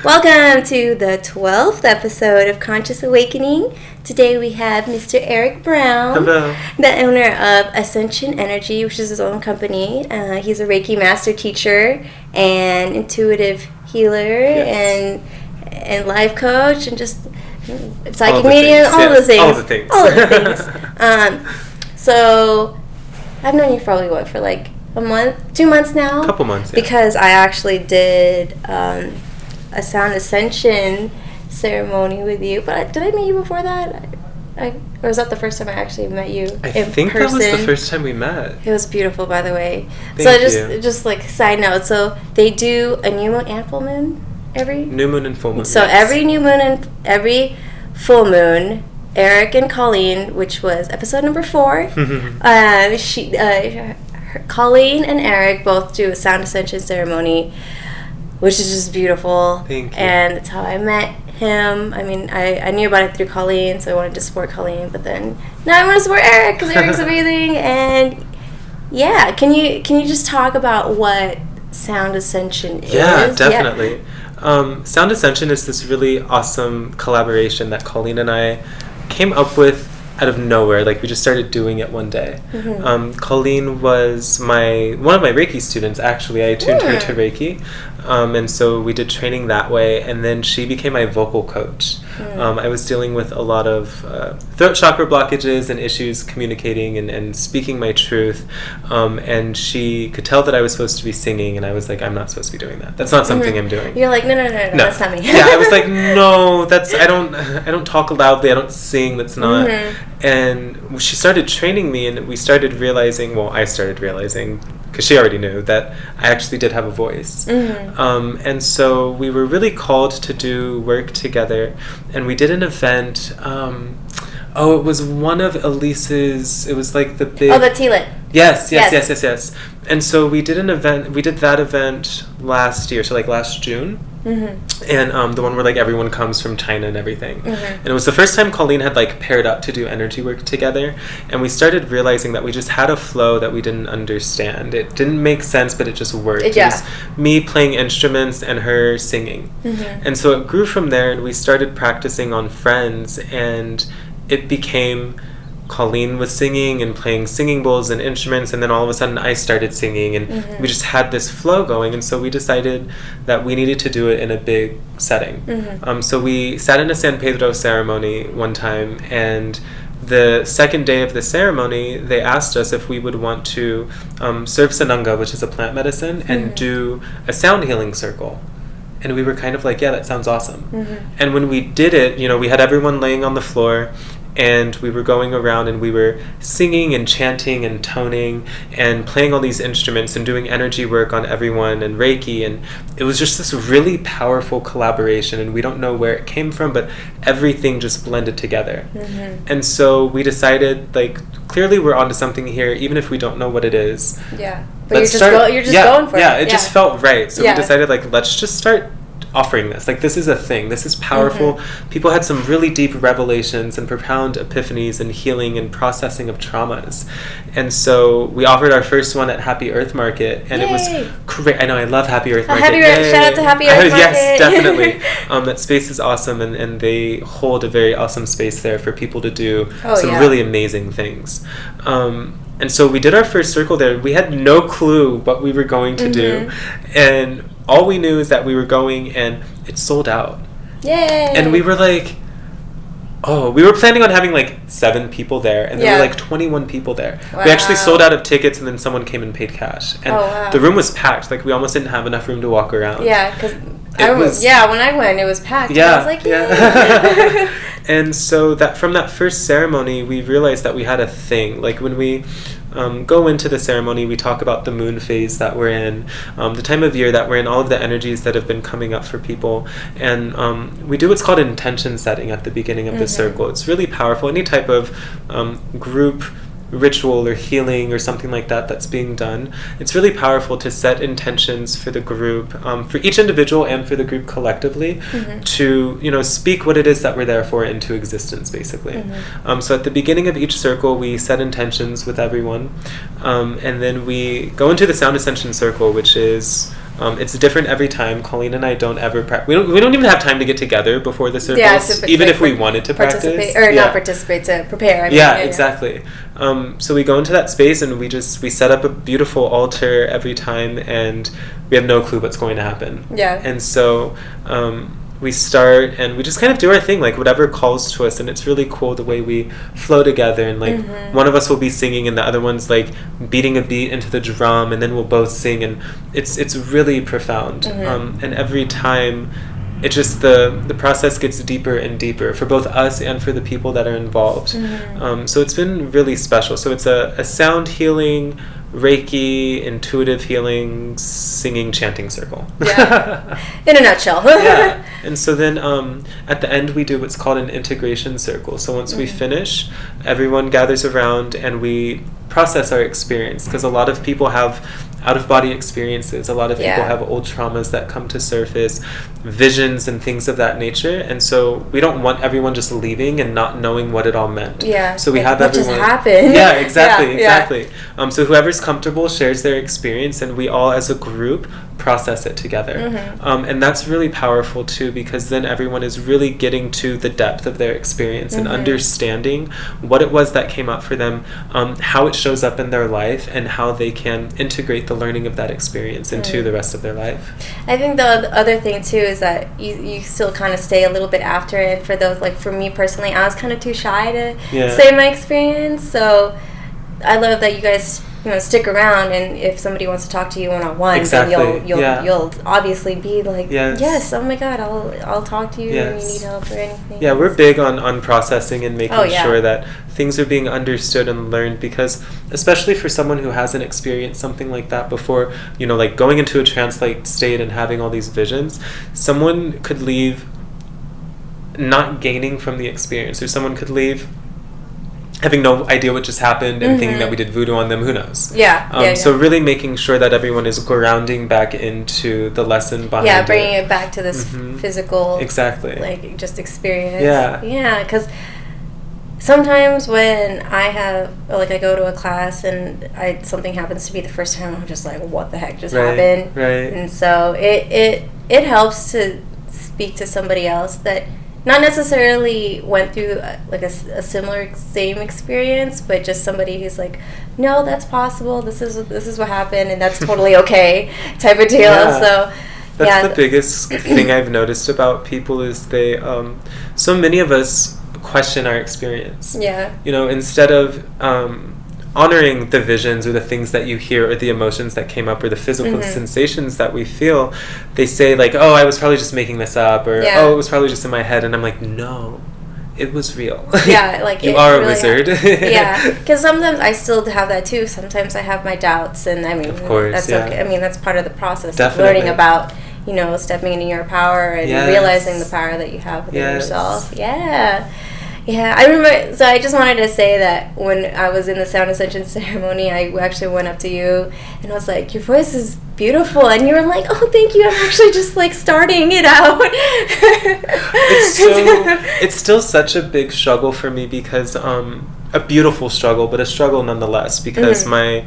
Welcome to the 12th episode of Conscious Awakening. Today we have Mr. Eric Brown, Hello. the owner of Ascension Energy, which is his own company. He's a Reiki master teacher and intuitive healer and life coach and just psychic medium, all the things. All the things. So I've known you probably, for like a month, 2 months now? A couple months, yeah. Because I actually did a Sound Ascension ceremony with you. But did I meet you before that? Or was that the first time I actually met you in person? I think that was the first time we met. It was beautiful, by the way. Thank you. Just like side note, so they do a new moon and full moon every? New moon and full moon. So yes. Every new moon and every full moon, Eric and Colleen, which was episode number 4, Colleen and Eric both do a Sound Ascension ceremony, which is just beautiful. Thank you. And that's how I met him. I mean, I knew about it through Colleen, so I wanted to support Colleen, but then now I want to support Eric because Eric's amazing. And yeah, can you just talk about what Sound Ascension is? Yeah, definitely. Yeah. Sound Ascension is this really awesome collaboration that Colleen and I came up with out of nowhere. Like, we just started doing it one day. Mm-hmm. Colleen was one of my Reiki students, actually. I attuned her to Reiki. And so we did training that way, and then she became my vocal coach. I was dealing with a lot of throat chakra blockages and issues communicating and speaking my truth, and she could tell that I was supposed to be singing, and I was like, I'm not supposed to be doing that. That's not something I'm doing. You're like, no, that's not me. Yeah, I was like, no, I don't talk loudly, I don't sing, that's not. And she started training me, and I started realizing, because she already knew, that I actually did have a voice. And so we were really called to do work together, and we did an event. It was one of Elise's, it was like the big... Oh, the T-Lit. Yes. And so we did that event last year, so like last June. And the one where like everyone comes from China and everything. And it was the first time Colleen had like paired up to do energy work together, and we started realizing that we just had a flow that we didn't understand. It didn't make sense, but it just worked. It was me playing instruments and her singing. And so it grew from there, and we started practicing on friends, and it became Colleen was singing and playing singing bowls and instruments, and then all of a sudden I started singing, and we just had this flow going, and so we decided that we needed to do it in a big setting. So we sat in a San Pedro ceremony one time, and the second day of the ceremony, they asked us if we would want to serve sananga, which is a plant medicine, and do a sound healing circle. And we were kind of like, yeah, that sounds awesome. And when we did it, we had everyone laying on the floor, and we were going around and we were singing and chanting and toning and playing all these instruments and doing energy work on everyone and Reiki, and it was just this really powerful collaboration, and we don't know where it came from, but everything just blended together. And so we decided, like, clearly we're onto something here, even if we don't know what it is. Yeah, but you're just going for it. Yeah, it just felt right. So we decided, like, let's just start offering this. Like, this is a thing. This is powerful. People had some really deep revelations and profound epiphanies and healing and processing of traumas. And so we offered our first one at Happy Earth Market, and it was great. I know, I love Happy Earth Market. Shout out to Happy Earth Market. Yes, definitely. That space is awesome, and they hold a very awesome space there for people to do really amazing things. And so we did our first circle there. We had no clue what we were going to do, and all we knew is that we were going, and it sold out. Yay! And we were like, we were planning on having like 7 people there, and there were like 21 people there. Wow. We actually sold out of tickets, and then someone came and paid cash. And the room was packed. Like, we almost didn't have enough room to walk around. Yeah, because when I went, it was packed. Yeah, I was like, yeah. And so from that first ceremony, we realized that we had a thing. Like, when we go into the ceremony, we talk about the moon phase that we're in, the time of year that we're in, all of the energies that have been coming up for people, and we do what's called intention setting at the beginning of the circle. It's really powerful. Any type of group ritual or healing or something like that that's being done, it's really powerful to set intentions for the group, for each individual and for the group collectively, to speak what it is that we're there for into existence, basically. So at the beginning of each circle, we set intentions with everyone, and then we go into the Sound Ascension circle, which is It's different every time. Colleen and I don't ever we don't even have time to get together before the circles, even if we wanted to practice or not participate, to prepare. Exactly. So we go into that space and we set up a beautiful altar every time, and we have no clue what's going to happen. Yeah. And so we start and we just kind of do our thing, like whatever calls to us, and it's really cool the way we flow together, and like one of us will be singing and the other one's like beating a beat into the drum, and then we'll both sing, and it's really profound. And every time it just the process gets deeper and deeper for both us and for the people that are involved. So it's been really special. So it's a sound healing, Reiki, intuitive healing, singing, chanting circle. Yeah. In a nutshell. Yeah. And so then at the end we do what's called an integration circle. So once we finish, everyone gathers around and we process our experience, because a lot of people have out-of-body experiences. A lot of people have old traumas that come to surface, visions and things of that nature, and so we don't want everyone just leaving and not knowing what it all meant. Yeah. So we have everyone. What just happened? Yeah, exactly. So whoever's comfortable shares their experience, and we all as a group process it together. And that's really powerful too, because then everyone is really getting to the depth of their experience and understanding what it was that came up for them, how it shows up in their life, and how they can integrate the learning of that experience into the rest of their life. I think the other thing too is that you still kind of stay a little bit after it. For those, like for me personally, I was kind of too shy to say my experience, so I love that you guys stick around, and if somebody wants to talk to you one-on-one, then you'll obviously be like, yes, oh my god, I'll talk to you when you need help or anything. Yeah, we're big on processing and making sure that things are being understood and learned, because especially for someone who hasn't experienced something like that before, like going into a trance-like state and having all these visions, someone could leave not gaining from the experience, or someone could leave having no idea what just happened and thinking that we did voodoo on them. Who knows? So really making sure that everyone is grounding back into the lesson behind it. Bringing it back to this physical, like just experience. Because sometimes when I go to a class and something happens to me the first time, I'm just like, what the heck just happened? Right. And so it helps to speak to somebody else that not necessarily went through a similar same experience, but just somebody who's like, no, that's possible, this is what happened, and that's totally okay type of deal. So that's the biggest thing I've noticed about people is they so many of us question our experience. Instead of honoring the visions or the things that you hear or the emotions that came up or the physical sensations that we feel, they say like, oh, I was probably just making this up, or oh, it was probably just in my head. And I'm like, no, it was real. You are a wizard. Because sometimes I still have that too. Sometimes I have my doubts, and I mean, of course, that's okay. I mean, that's part of the process. Definitely. Of learning about stepping into your power and realizing the power that you have within yourself. Yeah, I remember, so I just wanted to say that when I was in the Sound Ascension ceremony, I actually went up to you and I was like, your voice is beautiful, and you were like, oh, thank you, I'm actually just like starting it out. It's still such a big struggle for me, because a beautiful struggle, but a struggle nonetheless, because my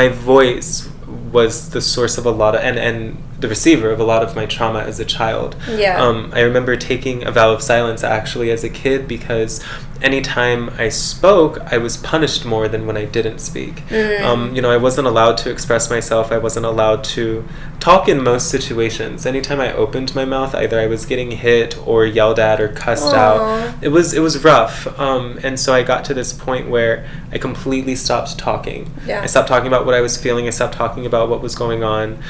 voice was the source of a lot of, and the receiver of a lot of my trauma as a child. I remember taking a vow of silence actually as a kid, because anytime I spoke, I was punished more than when I didn't speak. I wasn't allowed to express myself. I wasn't allowed to talk in most situations. Anytime I opened my mouth, either I was getting hit or yelled at or cussed out. It was rough. And so I got to this point where I completely stopped talking. I stopped talking about what I was feeling. I stopped talking about what was going on.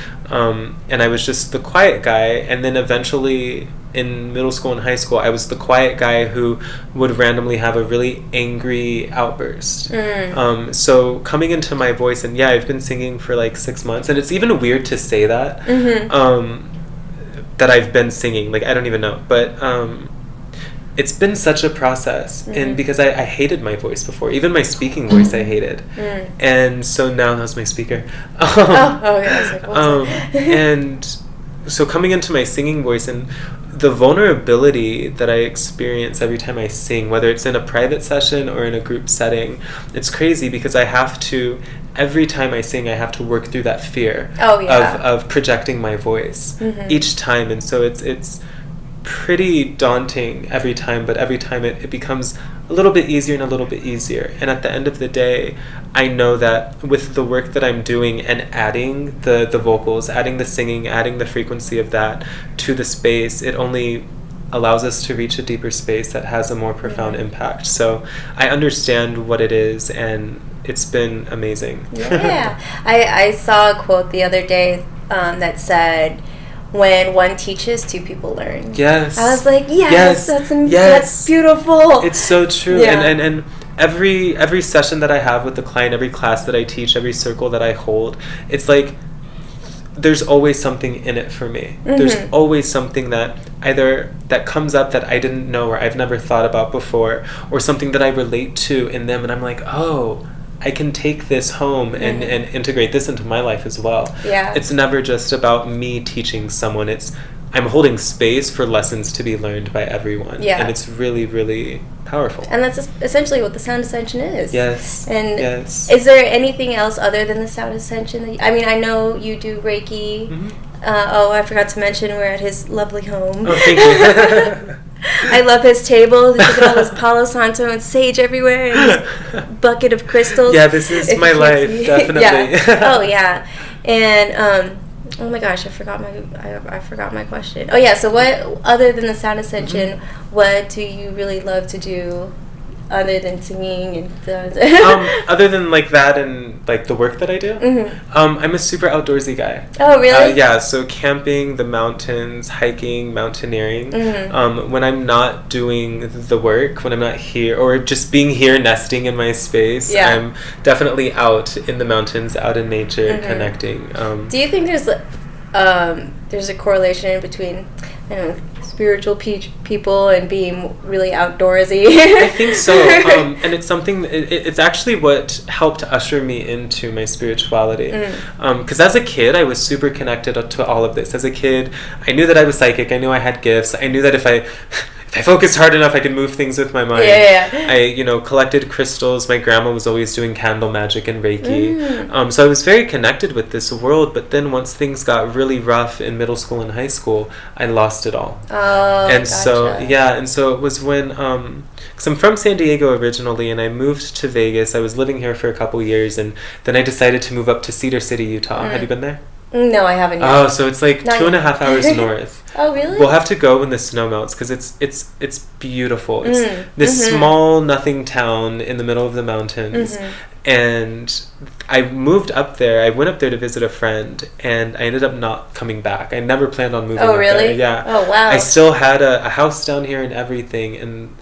And I was just the quiet guy. And then eventually in middle school and high school, I was the quiet guy who would randomly have a really angry outburst. So coming into my voice, and I've been singing for like 6 months, and it's even weird to say that, that I've been singing. Like, I don't even know. But it's been such a process, and because I hated my voice before, even my speaking voice I hated, and so now that's my speaker. And so coming into my singing voice and the vulnerability that I experience every time I sing, whether it's in a private session or in a group setting, it's crazy, because I have to every time I sing, I have to work through that fear of projecting my voice each time. And so it's pretty daunting every time, but every time it becomes a little bit easier and a little bit easier. And at the end of the day, I know that with the work that I'm doing and adding the vocals, adding the singing, adding the frequency of that to the space, it only allows us to reach a deeper space that has a more profound impact. So I understand what it is, and it's been amazing. Yeah. I saw a quote the other day that said, when one teaches, two people learn. Yes. I was like, that's beautiful. It's so true. Yeah. And every session that I have with the client, every class that I teach, every circle that I hold, it's like there's always something in it for me. There's always something that either that comes up that I didn't know or I've never thought about before, or something that I relate to in them, and I'm like, oh, I can take this home and integrate this into my life as well. Yeah. It's never just about me teaching someone. I'm holding space for lessons to be learned by everyone. Yeah. And it's really, really powerful. And that's essentially what the sound ascension is. Yes. And yes. Is there anything else other than the sound ascension? I mean, I know you do Reiki. I forgot to mention we're at his lovely home. Oh, thank you. I love his table. He's got all this Palo Santo and sage everywhere, and this bucket of crystals. Yeah, this is my life, definitely. Yeah. Oh yeah, and oh my gosh, I forgot my question. Oh yeah, so what other than the sound ascension, what do you really love to do? Other than singing and other than like that and like the work that I do, I'm a super outdoorsy guy. Oh really? Yeah, so camping, the mountains, hiking, mountaineering. When I'm not doing the work, when I'm not here, or just being here nesting in my space, I'm definitely out in the mountains, out in nature, connecting. Do you think there's a correlation between, I don't know, spiritual people and being really outdoorsy? I think so. And it's something, it's actually what helped usher me into my spirituality. Because as a kid, I was super connected to all of this. As a kid, I knew that I was psychic. I knew I had gifts. I knew that if I focused hard enough, I could move things with my mind. I, collected crystals. My grandma was always doing candle magic and Reiki. So I was very connected with this world. But then once things got really rough in middle school and high school, I lost it all. Oh, and gotcha. so it was when, because I'm from San Diego originally, and I moved to Vegas. I was living here for a couple years, and then I decided to move up to Cedar City, Utah. Have you been there? No, I haven't yet. Oh, so it's like 2.5 hours north. Oh, really? We'll have to go when the snow melts, because it's beautiful. It's this small nothing town in the middle of the mountains. And I moved up there. I went up there to visit a friend, and I ended up not coming back. I never planned on moving up there. Oh, really? Yeah. Oh, wow. I still had a house down here and everything, and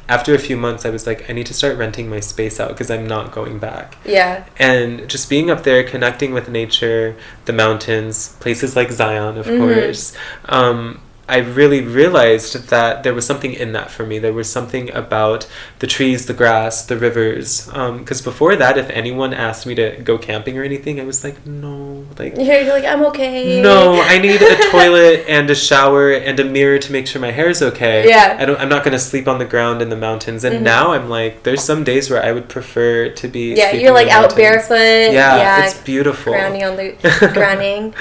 after a few months, I was like, I need to start renting my space out because I'm not going back. Yeah. And just being up there, connecting with nature, the mountains, places like Zion, of course, I really realized that there was something in that for me. There was something about the trees, the grass, the rivers. Because before that, if anyone asked me to go camping or anything, I was like, no. You're like, I'm okay. No, I need a toilet and a shower and a mirror to make sure my hair is okay. Yeah. I'm not going to sleep on the ground in the mountains. And now I'm like, there's some days where I would prefer to be sleeping you're like in the out mountains. Barefoot. Yeah, it's beautiful. Grounding on the grounding.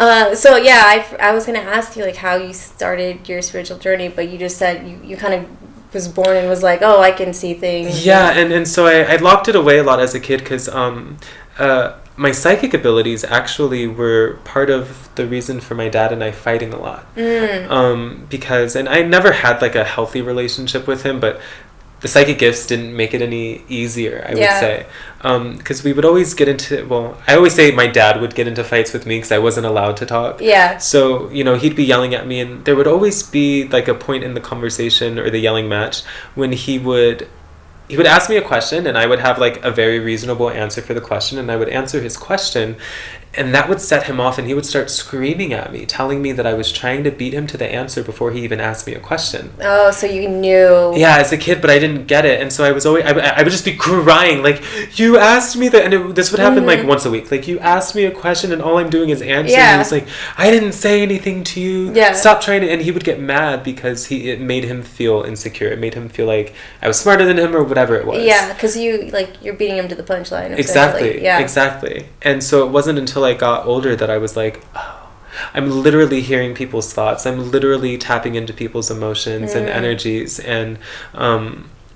I was gonna ask you like how you started your spiritual journey, but you just said you kind of was born and was like, oh, I can see things. Yeah, and so I locked it away a lot as a kid because my psychic abilities actually were part of the reason for my dad and I fighting a lot. Because, and I never had like a healthy relationship with him, but the psychic gifts didn't make it any easier, I would say. Because we would always get into, I always say my dad would get into fights with me because I wasn't allowed to talk. Yeah. So, he'd be yelling at me, and there would always be like a point in the conversation or the yelling match when he would ask me a question, and I would have like a very reasonable answer for the question, and I would answer his question, And that would set him off, and he would start screaming at me, telling me that I was trying to beat him to the answer before he even asked me a question. Oh, so you knew. Yeah, as a kid, but I didn't get it. And so I was always, I would just be crying, like, you asked me that, and this would happen like once a week. Like, you asked me a question and all I'm doing is answering. Yeah. He was like, I didn't say anything to you. Yeah. Stop trying to, and he would get mad because it made him feel insecure. It made him feel like I was smarter than him or whatever it was. Yeah, because you're beating him to the punchline. Exactly. Yeah. Exactly. And so it wasn't until I got older that I was like, oh, I'm literally hearing people's thoughts. I'm literally tapping into people's emotions and energies. And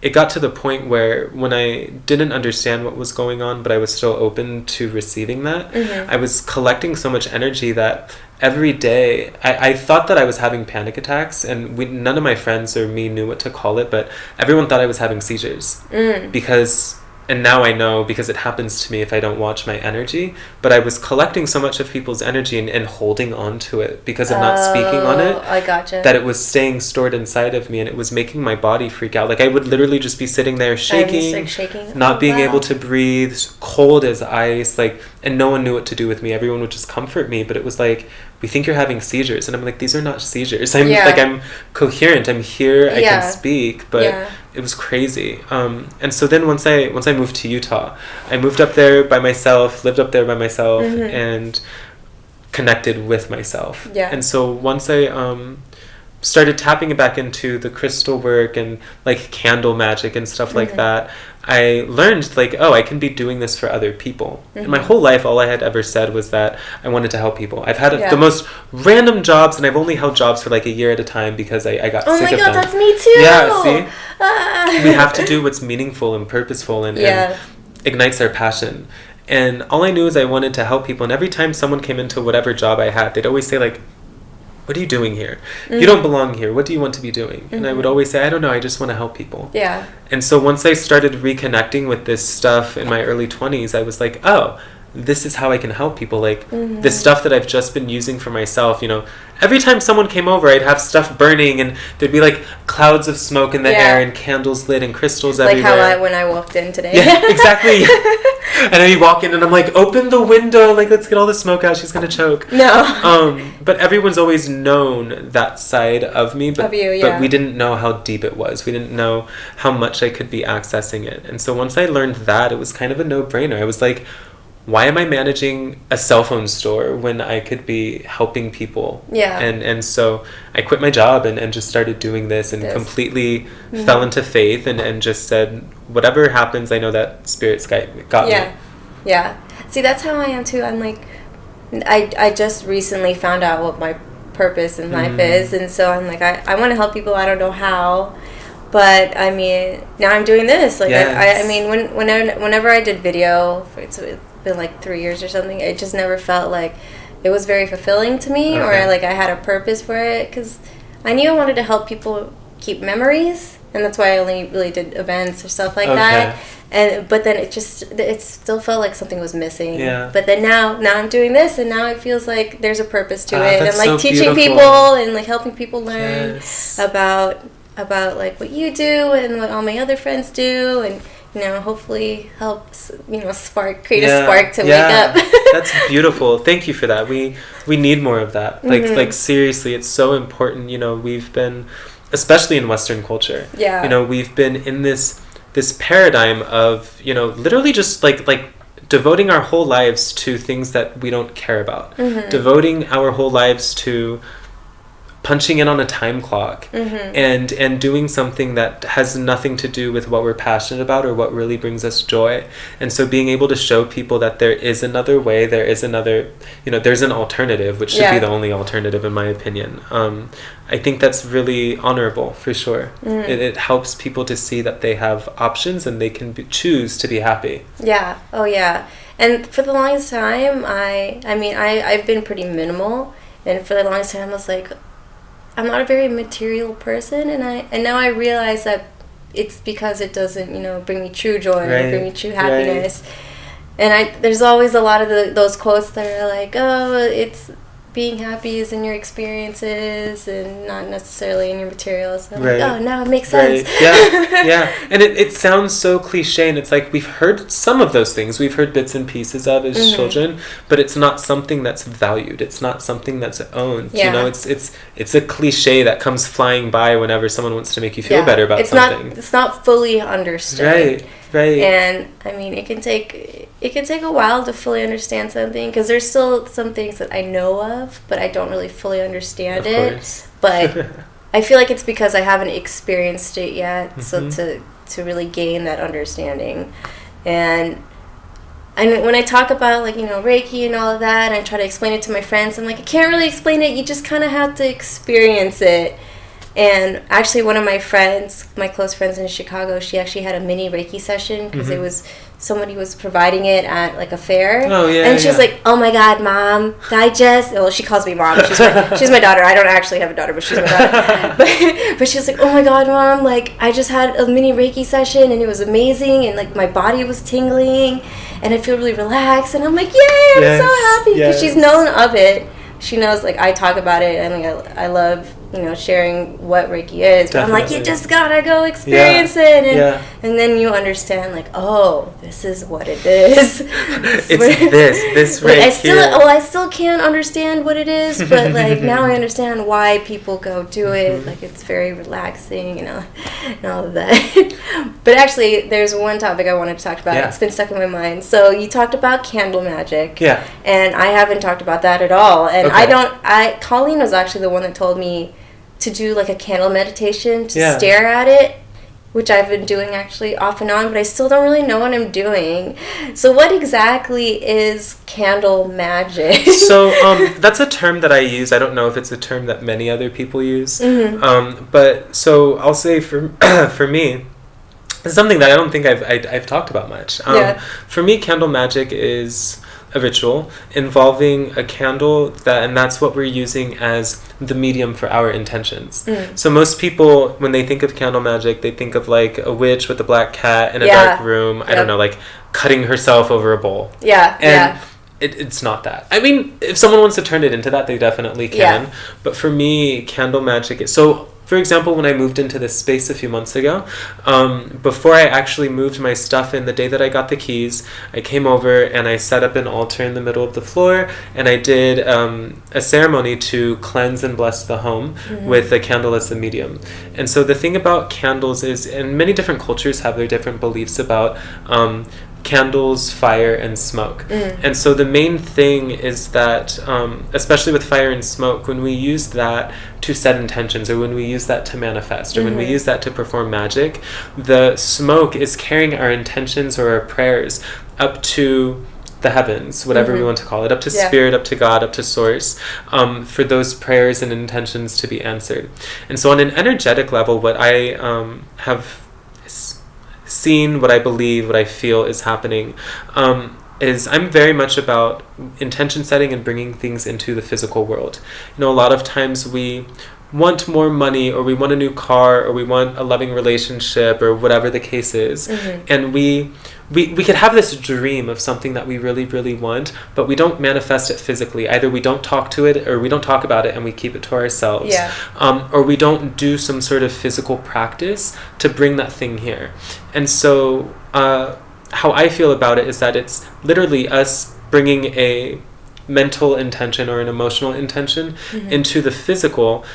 it got to the point where when I didn't understand what was going on, but I was still open to receiving that, I was collecting so much energy that every day I thought that I was having panic attacks, and none of my friends or me knew what to call it, but everyone thought I was having seizures because... And now I know, because it happens to me if I don't watch my energy. But I was collecting so much of people's energy and holding on to it because of not speaking on it. I gotcha. That it was staying stored inside of me, and it was making my body freak out. Like, I would literally just be sitting there shaking, not being able to breathe, cold as ice, like, and no one knew what to do with me. Everyone would just comfort me, but it was like, we think you're having seizures. And I'm like, these are not seizures. I'm coherent. I'm here. I can speak, but it was crazy. And so then once I moved to Utah, I moved up there by myself, lived up there by myself, and connected with myself. Yeah. And so once I started tapping back into the crystal work and like candle magic and stuff like that, I learned like, oh, I can be doing this for other people. And my whole life, all I had ever said was that I wanted to help people. I've had the most random jobs, and I've only held jobs for like a year at a time because I got sick of them. Oh my God, that's me too! Yeah, see? We have to do what's meaningful and purposeful and ignites our passion. And all I knew is I wanted to help people. And every time someone came into whatever job I had, they'd always say like, what are you doing here? You don't belong here. What do you want to be doing? And I would always say, I don't know. I just want to help people. Yeah. And so once I started reconnecting with this stuff in my early 20s, I was like, oh, this is how I can help people. Like, this stuff that I've just been using for myself, you know, every time someone came over, I'd have stuff burning, and there'd be like clouds of smoke in the air and candles lit and crystals everywhere. Like how when I walked in today. Yeah, exactly. And then you walk in and I'm like, open the window, like, let's get all the smoke out, she's gonna choke. No. But everyone's always known that side of me, but we didn't know how deep it was. We didn't know how much I could be accessing it. And so once I learned that, it was kind of a no-brainer. I was like, why am I managing a cell phone store when I could be helping people? Yeah. And so I quit my job and just started doing this and completely fell into faith and just said, whatever happens, I know that Spirit's got me. Yeah. See, that's how I am too. I'm like, I just recently found out what my purpose in life is. And so I'm like, I want to help people. I don't know how. But I mean, now I'm doing this. Like, I mean, whenever I did video, it's been like 3 years or something, it just never felt like it was very fulfilling to me, or like I had a purpose for it, because I knew I wanted to help people keep memories, and that's why I only really did events or stuff like that. But then it still felt like something was missing. Yeah. But then now I'm doing this, and now it feels like there's a purpose to it, and like so teaching people and like helping people learn about like what you do and what all my other friends do, and you know, hopefully helps, you know, create a spark to wake up. That's beautiful. Thank you for that. We need more of that. Like seriously, it's so important. You know, we've been, especially in Western culture, you know, we've been in this paradigm of, you know, literally just like devoting our whole lives to things that we don't care about. Devoting our whole lives to punching in on a time clock and doing something that has nothing to do with what we're passionate about or what really brings us joy. And so being able to show people that there is another way, there is another, you know, there's an alternative, which should be the only alternative in my opinion. I think that's really honorable for sure. It helps people to see that they have options and they can choose to be happy. Yeah. Oh yeah. And for the longest time, I've been pretty minimal, and for the longest time I was like, I'm not a very material person, and now I realize that it's because it doesn't, you know, bring me true joy or bring me true happiness. And there's always a lot of those quotes that are like, oh, being happy is in your experiences and not necessarily in your materials. So I'm Right. like, oh, now it makes sense. Right. Yeah. And it sounds so cliche, and it's like we've heard some of those things. We've heard bits and pieces of as children, but it's not something that's valued. It's not something that's owned. Yeah. You know, it's a cliche that comes flying by whenever someone wants to make you feel better about something. It's not fully understood. Right. And I mean, it can take a while to fully understand something, because there's still some things that I know of, but I don't really fully understand it. Course. But I feel like it's because I haven't experienced it yet, so to really gain that understanding. And when I talk about, like, you know, Reiki and all of that, and I try to explain it to my friends, I'm like, I can't really explain it. You just kind of have to experience it. And actually, one of my friends, my close friends in Chicago, she actually had a mini Reiki session, because it was somebody was providing it at like a fair. Oh yeah. And she was like, "Oh my God, Mom, well, she calls me Mom. She's my daughter. I don't actually have a daughter, but she's my daughter. but she was like, "Oh my God, Mom, like, I just had a mini Reiki session and it was amazing, and like my body was tingling and I feel really relaxed." And I'm like, "Yay, I'm so happy," because she's known of it. She knows, like, I talk about it. I mean, I love, you know, sharing what Reiki is. But I'm like, you just gotta go experience it. And then you understand, like, oh, this is what it is. It's this right here. I still can't understand what it is, but, like, now I understand why people go do it. Like, it's very relaxing, you know, and all of that. But actually, there's one topic I wanted to talk about. It's been stuck in my mind. So you talked about candle magic. Yeah. And I haven't talked about that at all. And Colleen was actually the one that told me to do, like, a candle meditation, to stare at it, which I've been doing actually off and on, but I still don't really know what I'm doing. So what exactly is candle magic? So that's a term that I use. I don't know if it's a term that many other people use. But so I'll say for me, it's something that I don't think I've talked about much. For me, candle magic is a ritual involving a candle, and that's what we're using as the medium for our intentions. So most people, when they think of candle magic, they think of, like, a witch with a black cat in a dark room, I don't know, like, cutting herself over a bowl. It's not that. I mean, if someone wants to turn it into that, they definitely can. But for me, candle magic is... So, for example, when I moved into this space a few months ago, before I actually moved my stuff in, the day that I got the keys, I came over and I set up an altar in the middle of the floor, and I did a ceremony to cleanse and bless the home with a candle as the medium. And so the thing about candles is, and many different cultures have their different beliefs about candles, fire, and smoke. And so the main thing is that, especially with fire and smoke, when we use that to set intentions, or when we use that to manifest, or when we use that to perform magic, the smoke is carrying our intentions or our prayers up to the heavens, whatever we want to call it, up to spirit, up to God, up to source, for those prayers and intentions to be answered. And so on an energetic level, what I have seen, what I believe, what I feel is happening, is I'm very much about intention setting and bringing things into the physical world. You know, a lot of times we want more money, or we want a new car, or we want a loving relationship, or whatever the case is, and we could have this dream of something that we really, really want, but we don't manifest it physically. Either we don't talk to it, or we don't talk about it and we keep it to ourselves, or we don't do some sort of physical practice to bring that thing here. And so how I feel about it is that it's literally us bringing a mental intention or an emotional intention into the physical,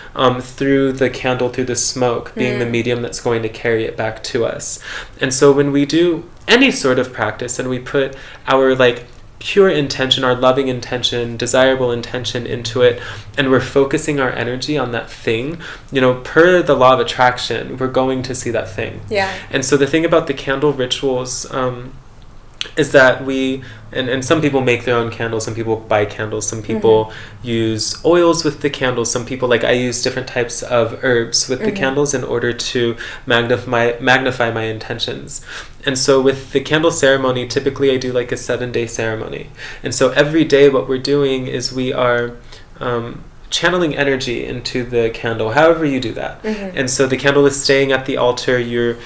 through the candle, through the smoke being the medium that's going to carry it back to us. And so when we do any sort of practice and we put our, like, pure intention, our loving intention, desirable intention into it, and we're focusing our energy on that thing, you know, per the law of attraction, we're going to see that thing. And so the thing about the candle rituals is that we, and some people make their own candles, some people buy candles, some people use oils with the candles, some people, like I use different types of herbs with the candles in order to magnify my intentions. And so with the candle ceremony, typically I do like a 7-day ceremony. And so every day what we're doing is we are channeling energy into the candle, however you do that. And so the candle is staying at the altar, you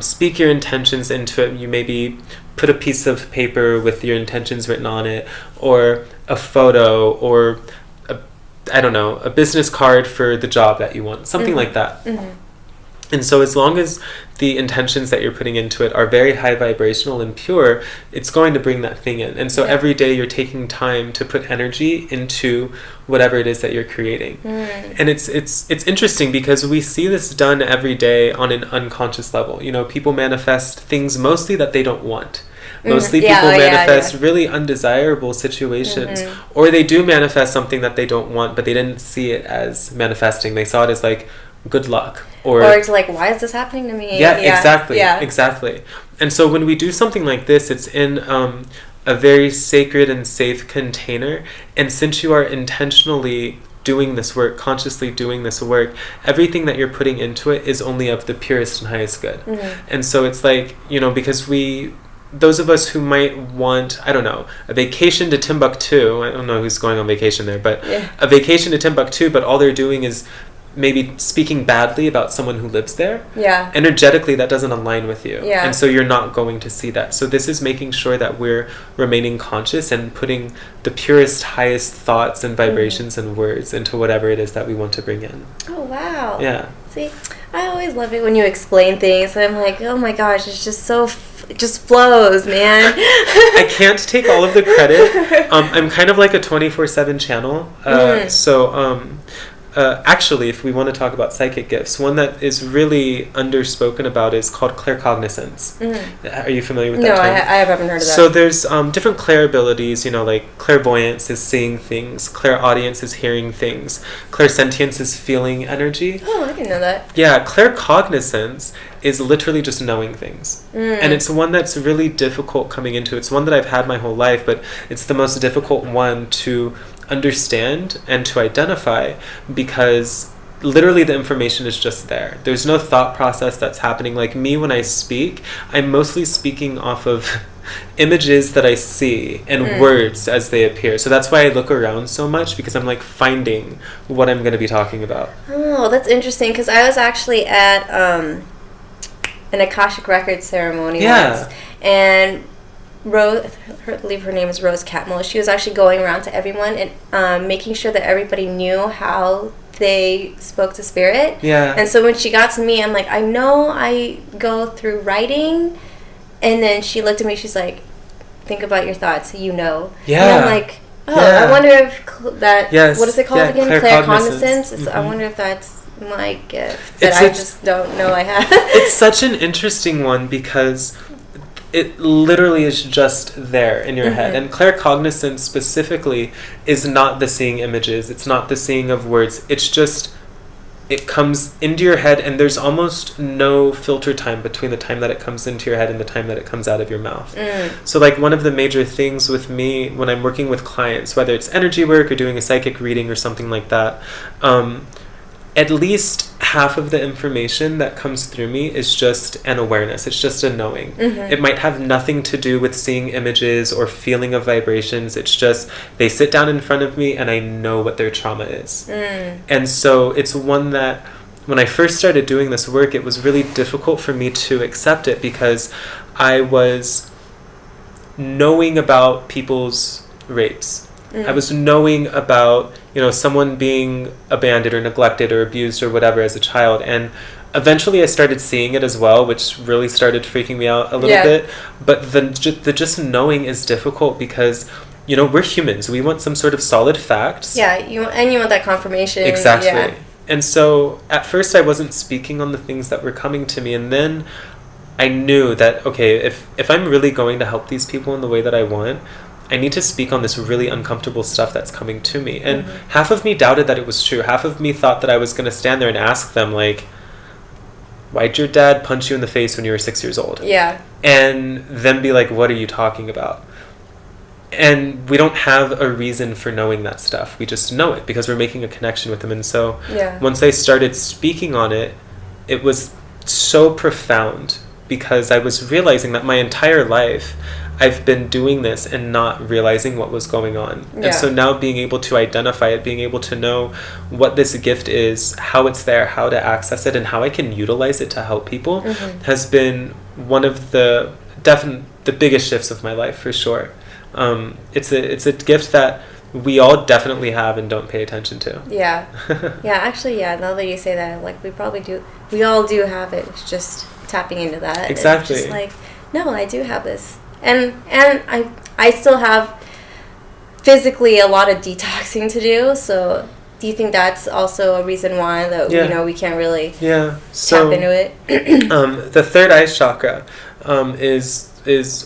speak your intentions into it, you maybe put a piece of paper with your intentions written on it, or a photo, or a I don't know, a business card for the job that you want, something like that. And so as long as the intentions that you're putting into it are very high vibrational and pure, it's going to bring that thing in. And so every day you're taking time to put energy into whatever it is that you're creating. And it's interesting because we see this done every day on an unconscious level. You know, people manifest things mostly that they don't want. Mostly people manifest really undesirable situations, or they do manifest something that they don't want, but they didn't see it as manifesting. They saw it as like, good luck. Or it's like, why is this happening to me? Exactly. And so when we do something like this, it's in a very sacred and safe container. And since you are intentionally doing this work, consciously doing this work, everything that you're putting into it is only of the purest and highest good. And so it's like, you know, because those of us who might want, I don't know, a vacation to Timbuktu, I don't know who's going on vacation there, but a vacation to Timbuktu, but all they're doing is maybe speaking badly about someone who lives there. Energetically, that doesn't align with you. And so you're not going to see that. So this is making sure that we're remaining conscious and putting the purest, highest thoughts and vibrations and words into whatever it is that we want to bring in. Oh, wow. Yeah. See, I always love it when you explain things. I'm like, oh my gosh, it's just so... it just flows, man. I can't take all of the credit. I'm kind of like a 24/7 channel. Actually, if we want to talk about psychic gifts, one that is really underspoken about is called claircognizance. Are you familiar with that term? No, I haven't heard of that. So there's different clair abilities, you know, like clairvoyance is seeing things, clairaudience is hearing things, clairsentience is feeling energy. Oh, I didn't know that. Yeah, claircognizance is literally just knowing things. And it's one that's really difficult coming into. It's one that I've had my whole life, but it's the most difficult one to understand and to identify because literally the information is just there. There's no thought process that's happening. Like me, when I speak, I'm mostly speaking off of images that I see and words as they appear. So that's why I look around so much, because I'm like finding what I'm going to be talking about. Oh, that's interesting, because I was actually at an Akashic Records ceremony once, and Rose, I believe her name is Rose Catmull. She was actually going around to everyone and making sure that everybody knew how they spoke to spirit. And so when she got to me, I'm like, I know I go through writing. And then she looked at me, she's like, think about your thoughts, you know. And I'm like, I wonder if that, what is it called again? Claircognizance. I wonder if that's my gift that I just don't know I have. It's such an interesting one because it literally is just there in your head. And claircognizance specifically is not the seeing images. It's not the seeing of words. It's just, it comes into your head, and there's almost no filter time between the time that it comes into your head and the time that it comes out of your mouth. So like one of the major things with me when I'm working with clients, whether it's energy work or doing a psychic reading or something like that, at least half of the information that comes through me is just an awareness. It's just a knowing. It might have nothing to do with seeing images or feeling of vibrations. It's just they sit down in front of me and I know what their trauma is. And so it's one that when I first started doing this work, it was really difficult for me to accept it because I was knowing about people's rapes. I was knowing about, you know, someone being abandoned or neglected or abused or whatever as a child. And eventually I started seeing it as well, which really started freaking me out a little bit. But the just knowing is difficult because, you know, we're humans. We want some sort of solid facts. You want that confirmation. Exactly. And so at first I wasn't speaking on the things that were coming to me. And then I knew that, okay, if I'm really going to help these people in the way that I want, I need to speak on this really uncomfortable stuff that's coming to me. And half of me doubted that it was true. Half of me thought that I was going to stand there and ask them, like, why'd your dad punch you in the face when you were 6 years old? And then be like, what are you talking about? And we don't have a reason for knowing that stuff. We just know it because we're making a connection with them. And so once I started speaking on it, it was so profound because I was realizing that my entire life I've been doing this and not realizing what was going on. And so now being able to identify it, being able to know what this gift is, how it's there, how to access it, and how I can utilize it to help people has been one of the biggest shifts of my life for sure. It's a gift that we all definitely have and don't pay attention to. Yeah. Actually, now that you say that, like, we all do have it. It's just tapping into that. Exactly. It's just like, no, I do have this. And I still have physically a lot of detoxing to do, so do you think that's also a reason why that we can't really tap into it? The third eye chakra is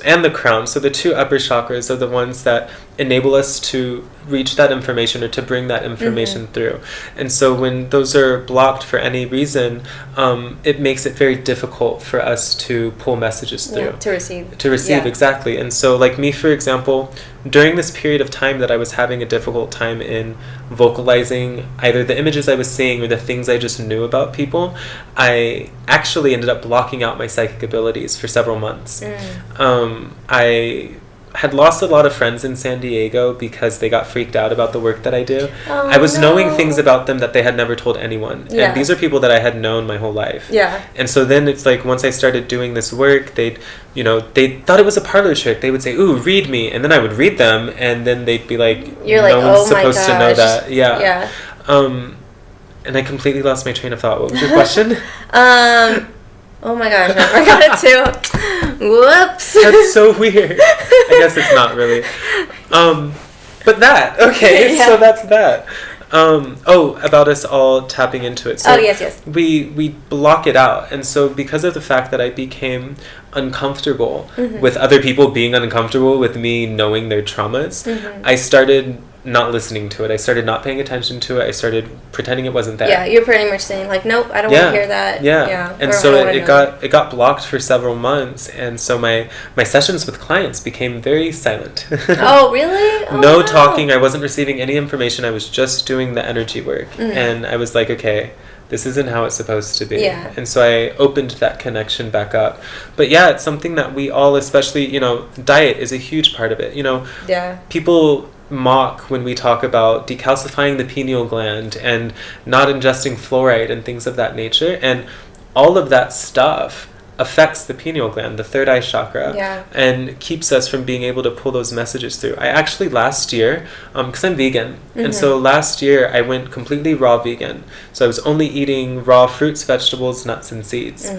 and the crown. So the two upper chakras are the ones that enable us to reach that information or to bring that information through. And so when those are blocked for any reason, it makes it very difficult for us to pull messages through. To receive, exactly. And so, like me, for example, during this period of time that I was having a difficult time in vocalizing either the images I was seeing or the things I just knew about people, I actually ended up blocking out my psychic abilities for several months. I had lost a lot of friends in San Diego because they got freaked out about the work that I do. I was knowing things about them that they had never told anyone. Yeah. And these are people that I had known my whole life. Yeah. And so then it's like once I started doing this work, they thought it was a parlor trick. They would say, "Ooh, read me." And then I would read them and then they'd be like, "You're no like, one's oh my supposed to know gosh." that. Yeah. Yeah. And I completely lost my train of thought. What was your question? Oh my gosh, I forgot it too. Whoops. That's so weird. I guess it's not really. But that, okay, so that's that. About us all tapping into it. So yes. We block it out. And so because of the fact that I became uncomfortable with other people being uncomfortable with me knowing their traumas, I started not listening to it. I started not paying attention to it. I started pretending it wasn't there. Yeah, you're pretty much saying like, nope, I don't want to hear that. Yeah. And so it got blocked for several months, and so my sessions with clients became very silent. Oh, really? Oh, no talking. I wasn't receiving any information. I was just doing the energy work, and I was like, okay, this isn't how it's supposed to be. Yeah. And so I opened that connection back up. But yeah, it's something that we all, especially, diet is a huge part of it. People mock when we talk about decalcifying the pineal gland and not ingesting fluoride and things of that nature, and all of that stuff affects the pineal gland, the third eye chakra, and keeps us from being able to pull those messages through. I actually last year, because I'm vegan, and so last year I went completely raw vegan. So I was only eating raw fruits, vegetables, nuts, and seeds.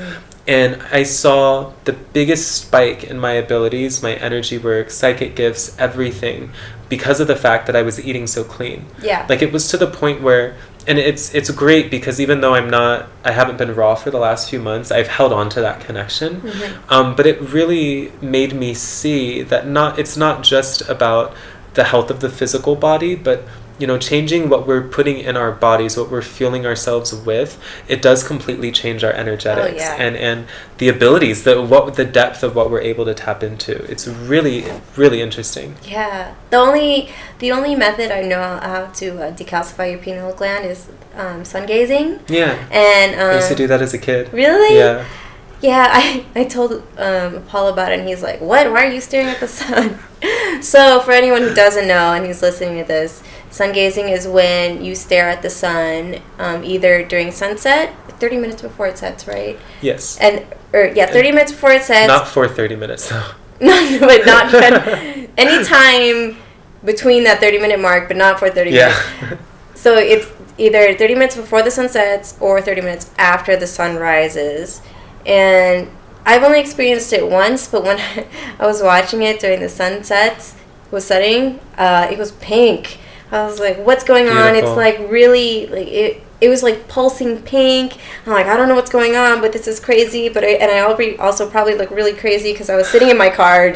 And I saw the biggest spike in my abilities, my energy work, psychic gifts, everything, because of the fact that I was eating so clean. Yeah. Like, it was to the point where, and it's great because even though I haven't been raw for the last few months, I've held on to that connection. But it really made me see that it's not just about the health of the physical body, but changing what we're putting in our bodies, what we're fueling ourselves with, it does completely change our energetics and the abilities, the depth of what we're able to tap into. It's really, really interesting. Yeah. The only method I know how to decalcify your pineal gland is sun gazing. Yeah. And I used to do that as a kid. Really? Yeah. Yeah, I told Paul about it, and he's like, "What? Why are you staring at the sun?" So for anyone who doesn't know and who's listening to this, sun gazing is when you stare at the sun either during sunset, 30 minutes before it sets, right? Yes. 30 minutes before it sets. Not for 30 minutes, though. No, but not any time between that 30-minute mark, but not for 30 minutes. So it's either 30 minutes before the sun sets or 30 minutes after the sun rises. And I've only experienced it once, but when I was watching it during the sunsets, was setting, it was pink. I was like, what's going on? It's like really, like it was like pulsing pink. I'm like, I don't know what's going on, but this is crazy. But I also probably look really crazy because I was sitting in my car,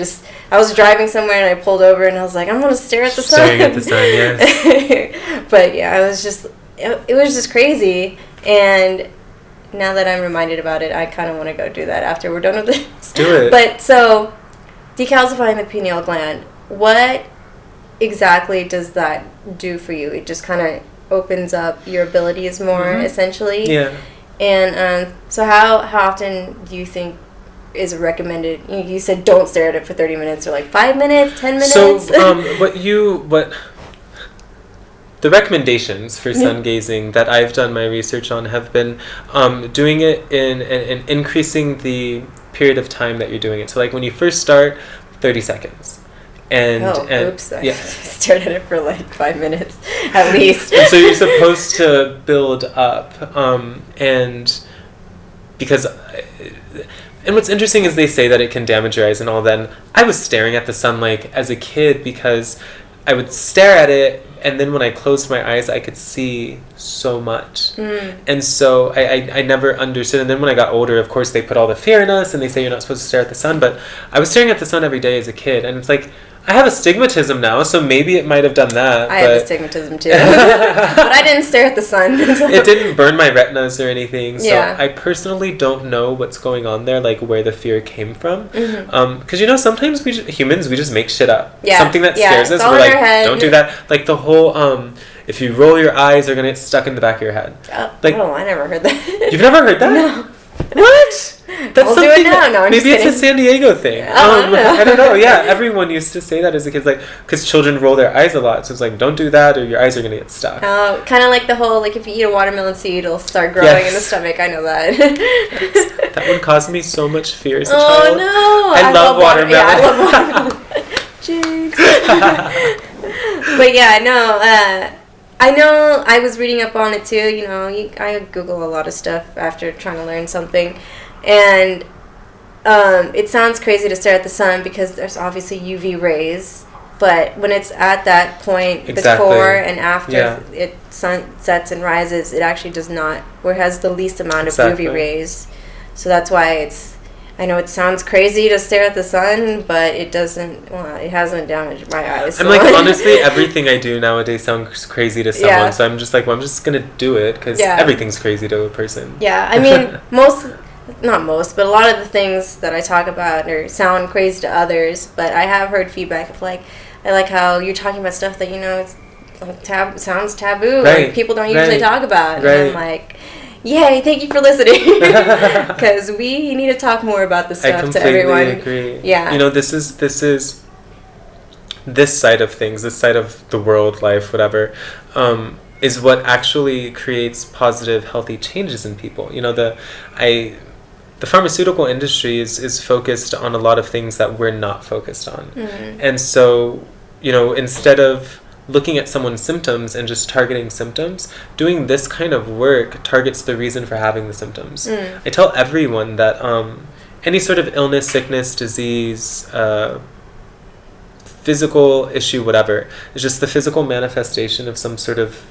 I was driving somewhere and I pulled over and I was like, I'm going to stare at the sun. Staring at the sun, yes. But yeah, it was just crazy. And now that I'm reminded about it, I kind of want to go do that after we're done with this. Let's do it. But so, decalcifying the pineal gland, what exactly does that do for you? It just kind of opens up your abilities more, essentially. Yeah. And so how often do you think is recommended? You said don't stare at it for 30 minutes or like 5 minutes, 10 minutes? So the recommendations for sun gazing that I've done my research on have been doing it in increasing the period of time that you're doing it. So like when you first start, 30 seconds. And oops! I yeah. stared at it for like 5 minutes at least. And so you're supposed to build up, and because. And what's interesting is they say that it can damage your eyes and all that. And I was staring at the sun like as a kid because I would stare at it, and then when I closed my eyes, I could see so much. And so I never understood. And then when I got older, of course, they put all the fear in us, and they say you're not supposed to stare at the sun. But I was staring at the sun every day as a kid, and it's like, I have astigmatism now, so maybe it might have done that. I have astigmatism too. But I didn't stare at the sun. It didn't burn my retinas or anything, so Yeah. I personally don't know what's going on there, like where the fear came from. Because, sometimes humans, we just make shit up. Yeah. Something that scares us, all we're in like, our head. don't do that. Like the whole, if you roll your eyes, they're going to get stuck in the back of your head. Like, oh, I never heard that. You've never heard that? No. What? That's I'll do it now. No, I'm maybe just it's a San Diego thing. I don't know. Yeah, everyone used to say that as a kid, like, because children roll their eyes a lot. So it's like, don't do that, or your eyes are gonna get stuck. Kind of like the whole, like, if you eat a watermelon seed, it'll start growing in the stomach. I know that. That one caused me so much fear as a oh child. no! I love watermelon. Yeah, I love watermelon. Jinx. But yeah, no. I know I was reading up on it too. I Google a lot of stuff after trying to learn something. And it sounds crazy to stare at the sun because there's obviously UV rays. But when it's at that point before and after it sun sets and rises, it actually does not, or has the least amount of UV rays. So that's why I know it sounds crazy to stare at the sun, but it doesn't, it hasn't damaged my eyes. I'm like, honestly, everything I do nowadays sounds crazy to someone. Yeah. So I'm just like, well, I'm just going to do it because everything's crazy to a person. Yeah, I mean, not most, but a lot of the things that I talk about sound crazy to others, but I have heard feedback of like, I like how you're talking about stuff that, it's like sounds taboo, like people don't usually talk about. And I'm like, yay, thank you for listening. Because we need to talk more about this stuff to everyone. I completely agree. Yeah. This is this side of things, this side of the world, life, whatever, is what actually creates positive, healthy changes in people. The pharmaceutical industry is focused on a lot of things that we're not focused on. And so, instead of looking at someone's symptoms and just targeting symptoms, doing this kind of work targets the reason for having the symptoms. I tell everyone that any sort of illness, sickness, disease, physical issue, whatever, is just the physical manifestation of some sort of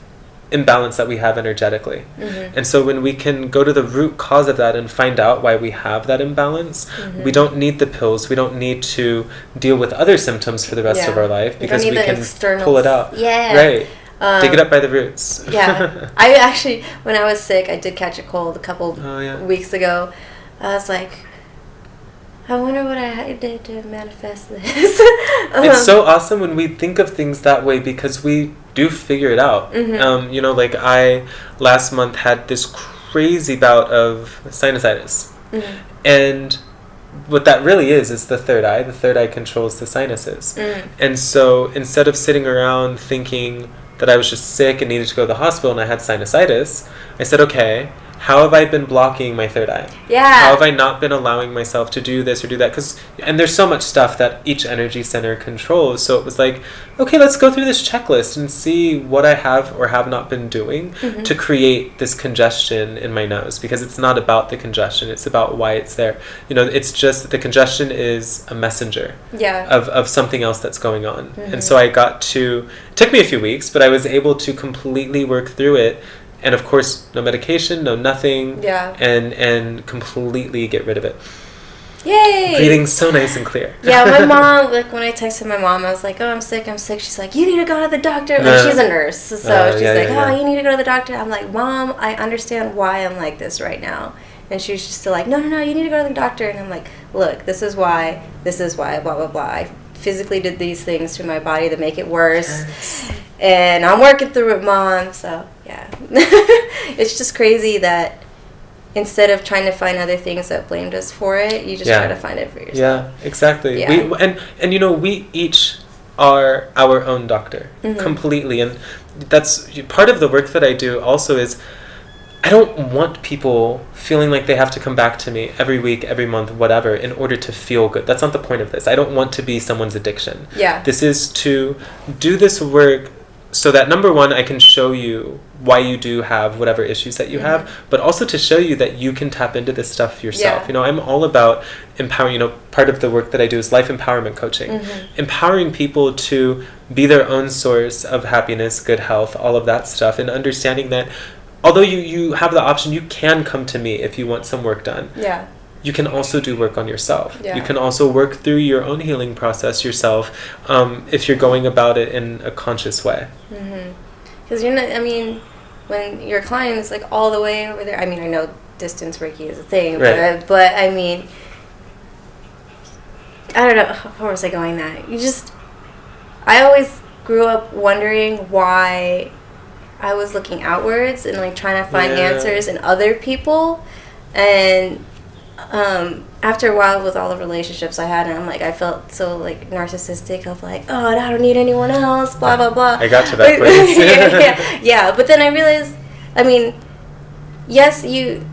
imbalance that we have energetically. And so when we can go to the root cause of that and find out why we have that imbalance, we don't need the pills, we don't need to deal with other symptoms for the rest of our life, because we can pull it out. Dig it up by the roots. I actually, when I was sick, I did catch a cold a couple weeks ago. I was like, I wonder what I did to manifest this. It's so awesome when we think of things that way, because we do figure it out. Like I last month had this crazy bout of sinusitis. And what that really is the third eye. The third eye controls the sinuses. And so instead of sitting around thinking that I was just sick and needed to go to the hospital and I had sinusitis, I said, okay, how have I been blocking my third eye? How have I not been allowing myself to do this or do that? And there's so much stuff that each energy center controls. So it was like, okay, let's go through this checklist and see what I have or have not been doing to create this congestion in my nose. Because it's not about the congestion, it's about why it's there. It's just that the congestion is a messenger of something else that's going on. And so it took me a few weeks, but I was able to completely work through it. And of course, no medication, no nothing, and completely get rid of it. Yay! Breathing so nice and clear. My mom, like when I texted my mom, I was like, oh, I'm sick. She's like, you need to go to the doctor. Like, she's a nurse. So she's like, you need to go to the doctor. I'm like, Mom, I understand why I'm like this right now. And she was just still like, no, you need to go to the doctor. And I'm like, look, this is why, blah, blah, blah. I physically did these things to my body to make it worse. And I'm working through it, Mom. So, yeah. It's just crazy that instead of trying to find other things that blamed us for it, you just try to find it for yourself. Yeah, exactly. We each are our own doctor completely. And that's part of the work that I do also is I don't want people feeling like they have to come back to me every week, every month, whatever, in order to feel good. That's not the point of this. I don't want to be someone's addiction. Yeah. This is to do this work so that, number one, I can show you why you do have whatever issues that you have, but also to show you that you can tap into this stuff yourself. Yeah. You know, I'm all about empowering, you know, part of the work that I do is life empowerment coaching. Empowering people to be their own source of happiness, good health, all of that stuff, and understanding that although you have the option, you can come to me if you want some work done. Yeah. You can also do work on yourself. Yeah. You can also work through your own healing process yourself, if you're going about it in a conscious way. Because you're not, I mean, when your client is like all the way over there, I mean, I know distance Reiki is a thing, Right. but I mean, I don't know, how was I going that? I always grew up wondering why I was looking outwards and like trying to find answers in other people, and after a while with all the relationships I had, and I'm like, I felt so like narcissistic of like, oh, I don't need anyone else, blah blah blah. I got to that place. yeah. But then I realized, I mean, yes, you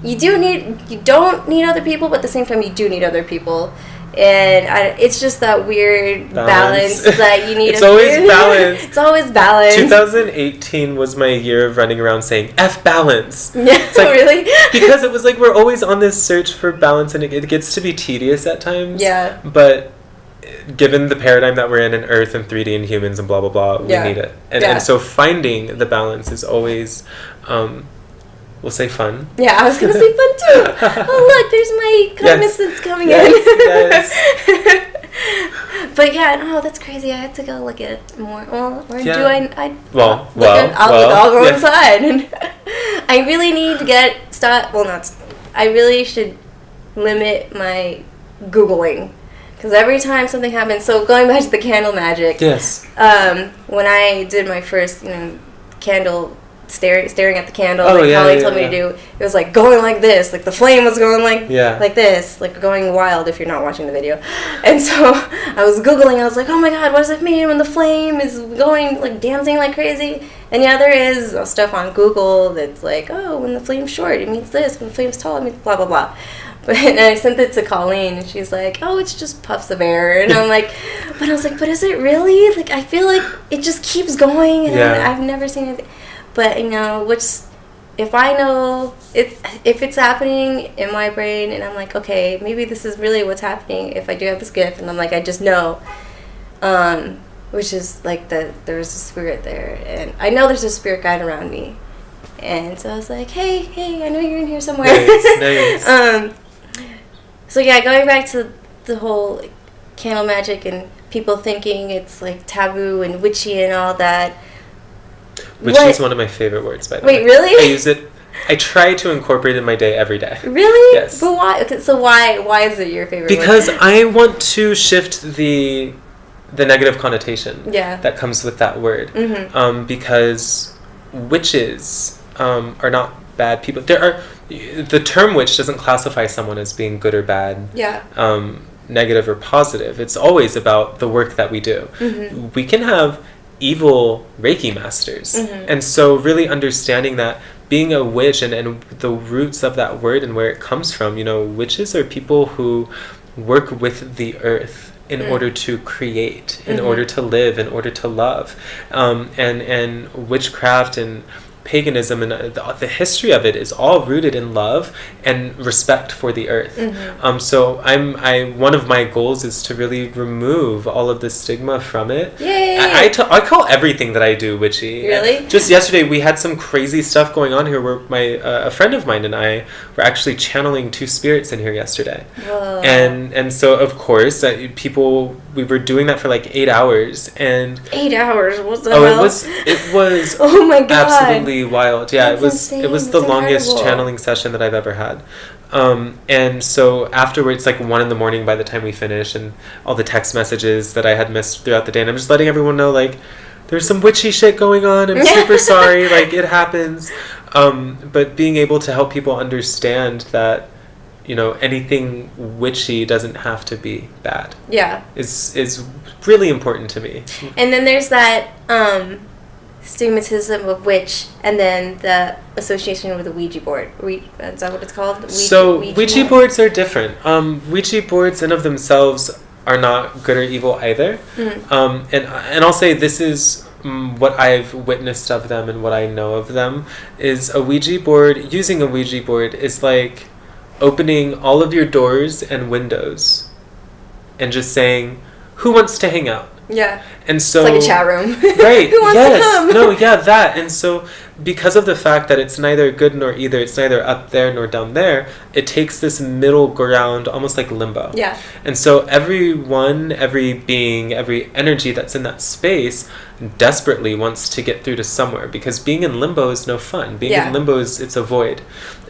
don't need other people, but at the same time you do need other people. And it's just that weird balance that you need. It's always balance. It's always balance. 2018 was my year of running around saying F balance. Yeah, it's like, really? Because it was like we're always on this search for balance, and it gets to be tedious at times. Yeah. But given the paradigm that we're in Earth and 3D and humans and blah blah blah, we need it. And so finding the balance is always we'll say fun. Yeah, I was going to say fun too. Oh, look, there's my cognizance coming in. Yes. But yeah, no, that's crazy. I have to go look at it more. Well, or do I? I'll go inside. And I really need to I really should limit my Googling. Because every time something happens, so going back to the candle magic. Yes. When I did my first, candle, staring at the candle, Holly told me to do, it was like going like this, like the flame was going like this, like going wild if you're not watching the video. And so I was Googling, I was like, oh my god, what does it mean when the flame is going like dancing like crazy? And yeah, there is stuff on Google that's like, oh, when the flame's short, it means this, when the flame's tall, it means blah blah blah. But and I sent it to Colleen, and she's like, oh, it's just puffs of air. And I'm like, but is it really? Like, I feel like it just keeps going, and I've never seen anything. But, if I know, if it's happening in my brain, and I'm like, okay, maybe this is really what's happening if I do have this gift, and I'm like, I just know, which is like there's a spirit there, and I know there's a spirit guide around me. And so I was like, hey, I know you're in here somewhere. Nice. So yeah, going back to the whole candle magic and people thinking it's like taboo and witchy and all that. Witchy is one of my favorite words, by the way. Wait, really? I use it. I try to incorporate it in my day every day. Really? Yes. But why? Okay, so why is it your favorite because word? I want to shift the negative connotation that comes with that word. Because witches are not bad people. The term witch doesn't classify someone as being good or bad. Yeah. Negative or positive. It's always about the work that we do. We can have evil Reiki masters. And so really understanding that being a witch and the roots of that word and where it comes from, witches are people who work with the earth in order to create, in order to live, in order to love. And witchcraft and paganism and the history of it is all rooted in love and respect for the earth. So one of my goals is to really remove all of the stigma from it. Yay! I call everything that I do witchy. Really? Just yesterday we had some crazy stuff going on here where a friend of mine and I were actually channeling two spirits in here yesterday. Whoa. And so of course we were doing that for like 8 hours. And 8 hours? What the hell? It was oh my god, absolutely wild. Yeah, That's it was insane. the That's longest incredible. channeling session that I've ever had. And so afterwards, like 1 a.m. by the time we finished, and all the text messages that I had missed throughout the day, and I'm just letting everyone know, like, there's some witchy shit going on. I'm super sorry. Like, it happens. But being able to help people understand that, anything witchy doesn't have to be bad. Yeah. Is really important to me. And then there's that, stigmatism of witch, and then the association with the Ouija board. Is that what it's called? Ouija boards are different. Ouija boards in of themselves are not good or evil either. And I'll say this is what I've witnessed of them and what I know of them is using a Ouija board is like opening all of your doors and windows and just saying, who wants to hang out? Yeah. And so it's like a chat room. Right. Who wants to come? No, yeah, that. And so because of the fact that it's neither good nor either, it's neither up there nor down there, it takes this middle ground, almost like limbo. Yeah. And so everyone, every being, every energy that's in that space desperately wants to get through to somewhere, because being in limbo is no fun. Being in limbo it's a void.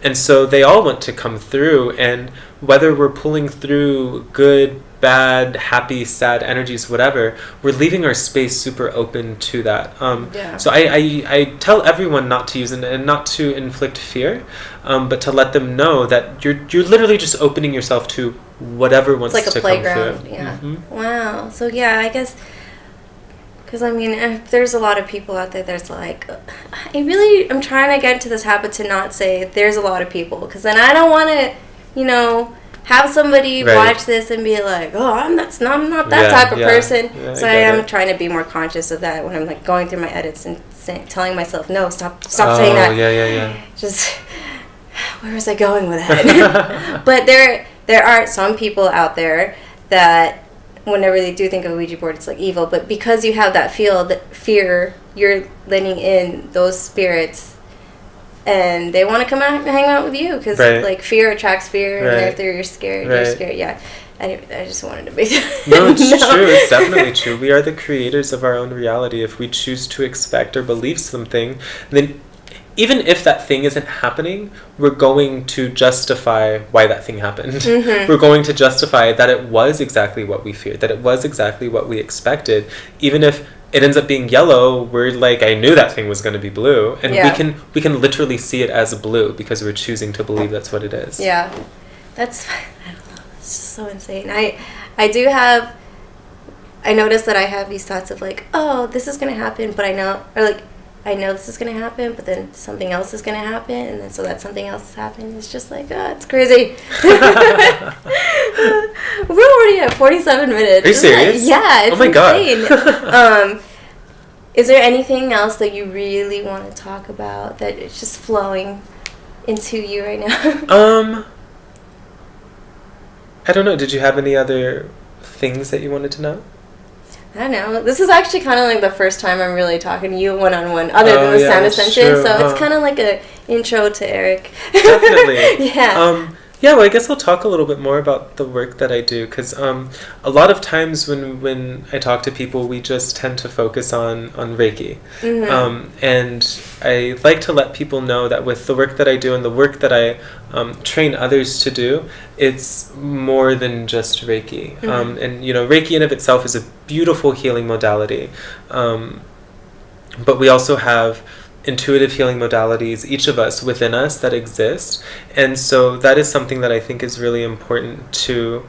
And so they all want to come through, and whether we're pulling through good, bad, happy, sad energies, whatever, we're leaving our space super open to that. So I tell everyone not to use it and not to inflict fear, but to let them know that you're literally just opening yourself to whatever wants to come through. It's like a playground. Yeah. Mm-hmm. Wow. So yeah, I guess, because I mean, there's a lot of people out there that's like, I'm trying to get into this habit to not say there's a lot of people, because then I don't want to, have somebody watch this and be like, oh, I'm not that type of person. Yeah, so I am trying to be more conscious of that when I'm like going through my edits and telling myself, no, stop saying that. Yeah. Just, where was I going with that? But there are some people out there that whenever they do think of a Ouija board, it's like evil. But because you have that fear, you're letting in those spirits. And they want to come out and hang out with you because, like, fear attracts fear. And if you're scared, you're scared. Yeah. I just wanted to be... No, it's true. It's definitely true. We are the creators of our own reality. If we choose to expect or believe something, then even if that thing isn't happening, we're going to justify why that thing happened. Mm-hmm. We're going to justify that it was exactly what we feared, that it was exactly what we expected. Even if it ends up being yellow, we're like, I knew that thing was going to be blue. And we can literally see it as blue because we're choosing to believe that's what it is. Yeah. I don't know. It's just so insane. I notice that I have these thoughts of like, oh, this is going to happen, but I know this is going to happen, but then something else is going to happen, and then so that something else is happening. It's just like, it's crazy. We're already at 47 minutes. Are you serious? Yeah, it's insane. God. Is there anything else that you really want to talk about that is just flowing into you right now? I don't know. Did you have any other things that you wanted to know? I don't know. This is actually kind of like the first time I'm really talking to you one-on-one, other than the Sound Ascension. True. So it's kind of like an intro to Eric. Definitely. Yeah. Well, I guess I'll talk a little bit more about the work that I do, because a lot of times when I talk to people, we just tend to focus on Reiki. Mm-hmm. And I like to let people know that with the work that I do and the work that I train others to do, it's more than just Reiki. Mm-hmm. And, Reiki in of itself is a beautiful healing modality. But we also have intuitive healing modalities, each of us within us, that exist. And so that is something that I think is really important to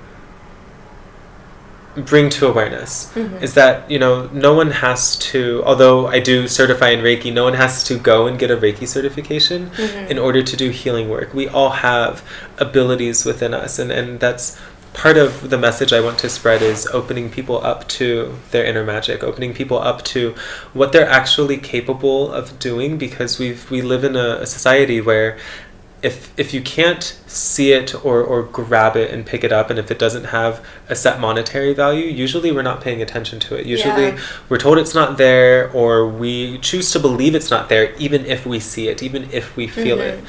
bring to awareness. Mm-hmm. Is that, no one has to, although I do certify in Reiki, no one has to go and get a Reiki certification in order to do healing work. We all have abilities within us, and that's part of the message I want to spread, is opening people up to their inner magic, opening people up to what they're actually capable of doing, because we live in a society where if you can't see it or grab it and pick it up, and if it doesn't have a set monetary value, usually we're not paying attention to it. Usually we're told it's not there, or we choose to believe it's not there, even if we see it, even if we feel it.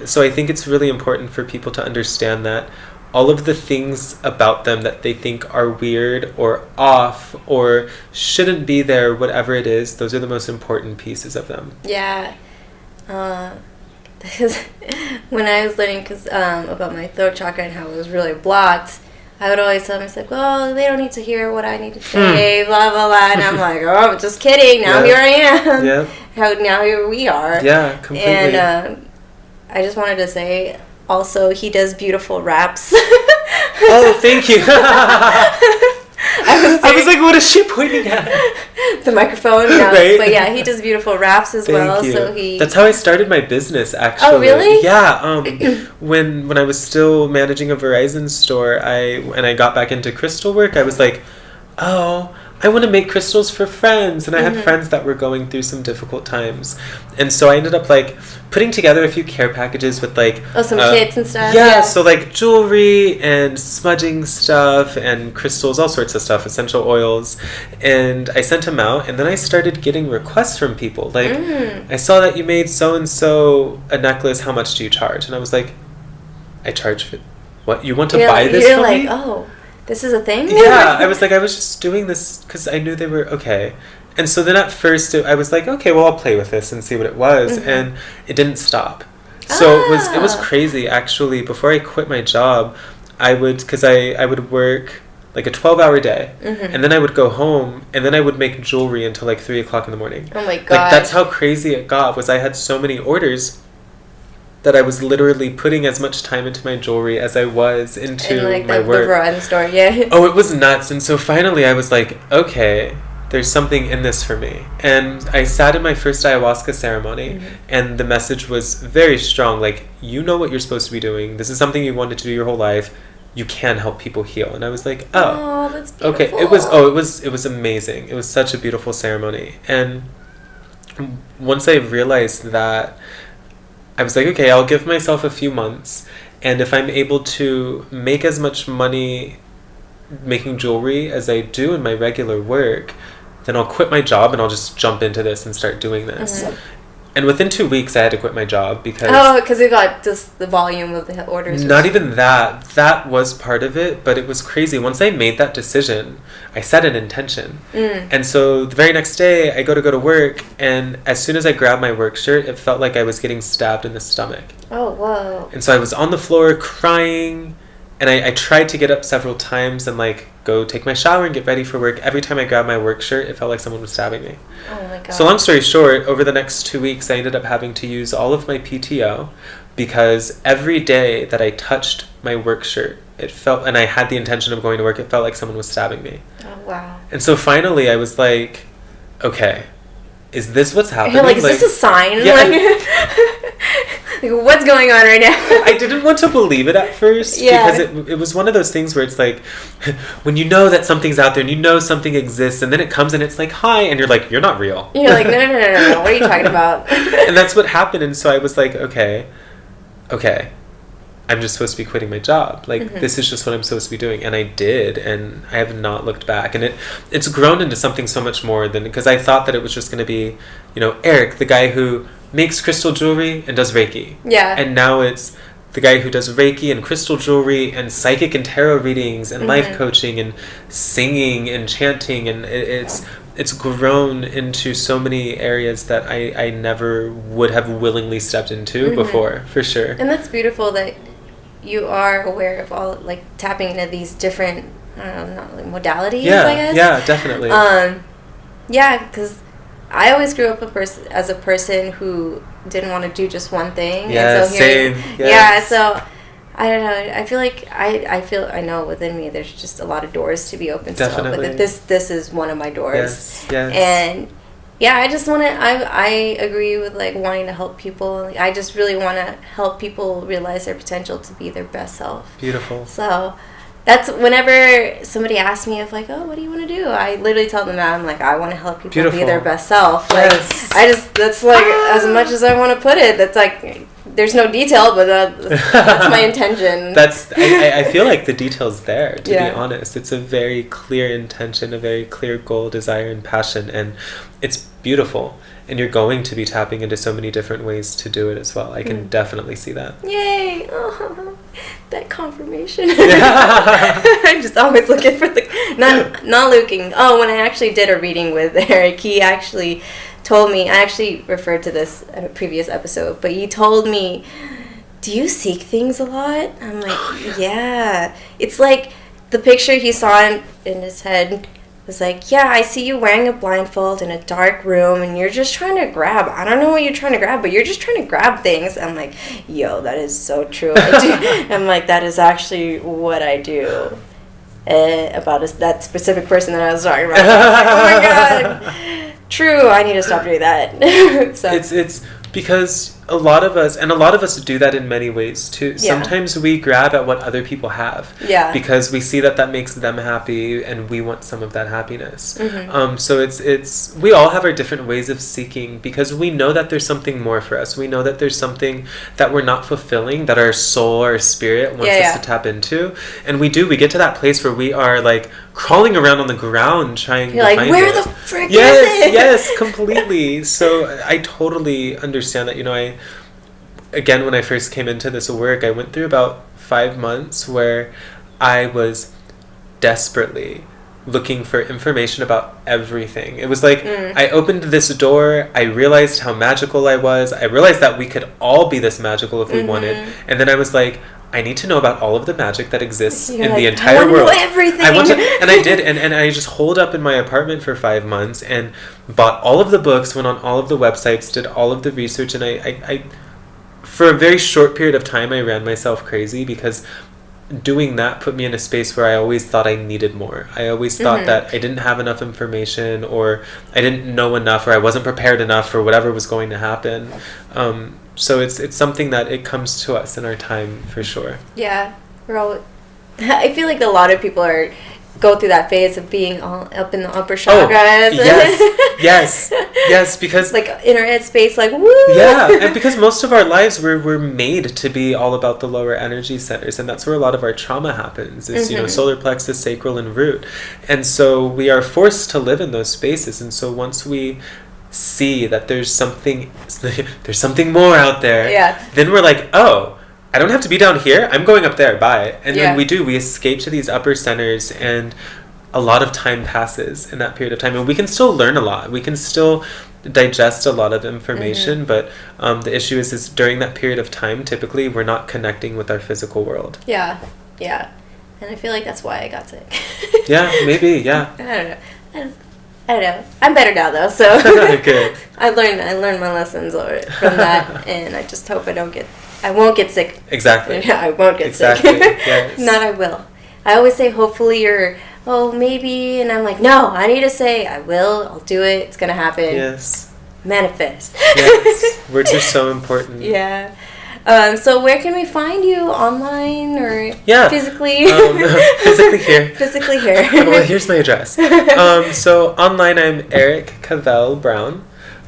So I think it's really important for people to understand that all of the things about them that they think are weird or off or shouldn't be there, whatever it is, those are the most important pieces of them. Yeah. Because when I was learning about my throat chakra and how it was really blocked, I would always tell myself, well, they don't need to hear what I need to say, blah, blah, blah. And I'm like, oh, just kidding. Now here I am. Yeah. Now here we are. Yeah, completely. And I just wanted to say, also, he does beautiful raps. Oh, thank you. I was like, what is she pointing at? The microphone, no. Right? But yeah, he does beautiful raps as well. You. So That's how I started my business, actually. Oh, really? Yeah. When I was still managing a Verizon store, I got back into crystal work. I was like, oh, I want to make crystals for friends. And I had friends that were going through some difficult times. And so I ended up like putting together a few care packages with like... Oh, some kits and stuff? Yeah, so like jewelry and smudging stuff and crystals, all sorts of stuff, essential oils. And I sent them out, and then I started getting requests from people. Like, I saw that you made so-and-so a necklace, how much do you charge? And I was like, I charge... What, you want to buy this from me? You're like, oh... This is a thing? Yeah, I was just doing this because I knew they were okay. And so then at first I was like, okay, well, I'll play with this and see what it was. And it didn't stop. So it was crazy, actually. Before I quit my job, I would work like a 12-hour day. And then I would go home, and then I would make jewelry until like 3 o'clock in the morning. Oh my God. Like, that's how crazy it got, was I had so many orders that I was literally putting as much time into my jewelry as I was into my work. The Verizon store, yeah. Oh, it was nuts. And so finally I was like, okay, there's something in this for me. And I sat in my first ayahuasca ceremony, and the message was very strong. Like, you know what you're supposed to be doing. This is something you wanted to do your whole life. You can help people heal. And I was like, oh, that's beautiful. Okay. It was amazing. It was such a beautiful ceremony. And once I realized that, I was like, okay, I'll give myself a few months, and if I'm able to make as much money making jewelry as I do in my regular work, then I'll quit my job and I'll just jump into this and start doing this. And within 2 weeks, I had to quit my job because... Oh, because it got just the volume of the orders. Not even that. That was part of it, but it was crazy. Once I made that decision, I set an intention. And so the very next day, I go to work, and as soon as I grabbed my work shirt, it felt like I was getting stabbed in the stomach. Oh, whoa. And so I was on the floor crying, and I tried to get up several times and like go take my shower and get ready for work. Every time I grabbed my work shirt, it felt like someone was stabbing me. Oh my God. So long story short, over the next 2 weeks, I ended up having to use all of my PTO because every day that I touched my work shirt, it felt, and I had the intention of going to work, it felt like someone was stabbing me. Oh, wow. And so finally I was like, okay, is this what's happening? You're like, is this a sign? Yeah, like, what's going on right now? I didn't want to believe it at first because it was one of those things where it's like, when you know that something's out there and you know something exists, and then it comes and it's like, hi, and you're like, you're not real. You're like, no, what are you talking about? And that's what happened. And so I was like, okay, I'm just supposed to be quitting my job. Like, this is just what I'm supposed to be doing. And I did, and I have not looked back. And it's grown into something so much more than, because I thought that it was just going to be, Eric, the guy who makes crystal jewelry and does Reiki. Yeah. And now it's the guy who does Reiki and crystal jewelry and psychic and tarot readings and life coaching and singing and chanting. And it's grown into so many areas that I never would have willingly stepped into before, for sure. And that's beautiful that you are aware of all, like, tapping into these different, modalities, I guess. Yeah, definitely. Yeah, because I always grew up as a person who didn't want to do just one thing. Yeah, and so same. Yes. Yeah, so I don't know. I feel like I know within me there's just a lot of doors to be open still. Definitely. But this is one of my doors. Yes. And yeah, I just want to. I agree with like wanting to help people. Like, I just really want to help people realize their potential to be their best self. Beautiful. So that's whenever somebody asks me if like, oh, what do you want to do? I literally tell them that I'm like, I want to help people be their best self. Yes. Like, that's like as much as I want to put it. That's like, there's no detail, but that's my intention. I feel like the detail's there, to be honest. It's a very clear intention, a very clear goal, desire, and passion, and it's beautiful. And you're going to be tapping into so many different ways to do it as well. I can definitely see that. Yay! Oh, that confirmation. I'm just always looking for not looking. Oh, when I actually did a reading with Eric, he actually told me, I actually referred to this in a previous episode, but he told me, do you seek things a lot? I'm like, yeah. It's like the picture he saw in his head was like, yeah, I see you wearing a blindfold in a dark room and you're just trying to grab. I don't know what you're trying to grab, but you're just trying to grab things. I'm like, yo, that is so true. I'm like, that is actually what I do. about that specific person that I was talking about. I was like, oh my god, true. I need to stop doing that. So it's because a lot of us do that in many ways too. Yeah. Sometimes we grab at what other people have, because we see that makes them happy, and we want some of that happiness. So it's we all have our different ways of seeking, because we know that there's something more for us. We know that there's something that we're not fulfilling, that our soul, our spirit wants us to tap into, and we get to that place where we are like crawling around on the ground trying to find it. Where the frick is it? Yes, completely. So I totally understand that. Again, when I first came into this work, I went through about 5 months where I was desperately looking for information about everything. It was like I opened this door, I realized how magical I was, I realized that we could all be this magical if we wanted, and then I was like, I need to know about all of the magic that exists in the entire world. I want to know everything. And I did, and I just holed up in my apartment for 5 months and bought all of the books, went on all of the websites, did all of the research, and I for a very short period of time, I ran myself crazy, because doing that put me in a space where I always thought I needed more. I always thought that I didn't have enough information, or I didn't know enough, or I wasn't prepared enough for whatever was going to happen. So it's something that it comes to us in our time, for sure. Yeah, we're all. I feel like a lot of people go through that phase of being all up in the upper chakras. Yes, because like inner head space, like woo. Yeah, and because most of our lives we're made to be all about the lower energy centers, and that's where a lot of our trauma happens. Is solar plexus, sacral, and root, and so we are forced to live in those spaces. And so once we see that there's something more out there, then we're like, oh, I don't have to be down here. I'm going up there. Bye. And then we escape to these upper centers, and a lot of time passes in that period of time. And we can still learn a lot. We can still digest a lot of information, but the issue is during that period of time, typically, we're not connecting with our physical world. Yeah. And I feel like that's why I got sick. Yeah, maybe, yeah. I don't know. I'm better now, though, so Good. I learned my lessons from that, and I just hope I won't get sick. Exactly. I won't get sick. Yes. Not I will. I always say hopefully, or maybe, and I'm like, no, I need to say I will, I'll do it, it's going to happen. Yes. Manifest. Yes. Words are so important. Yeah. So where can we find you, online or physically? Physically here. Physically here. Well, here's my address. So online, I'm Eric Cavell Brown.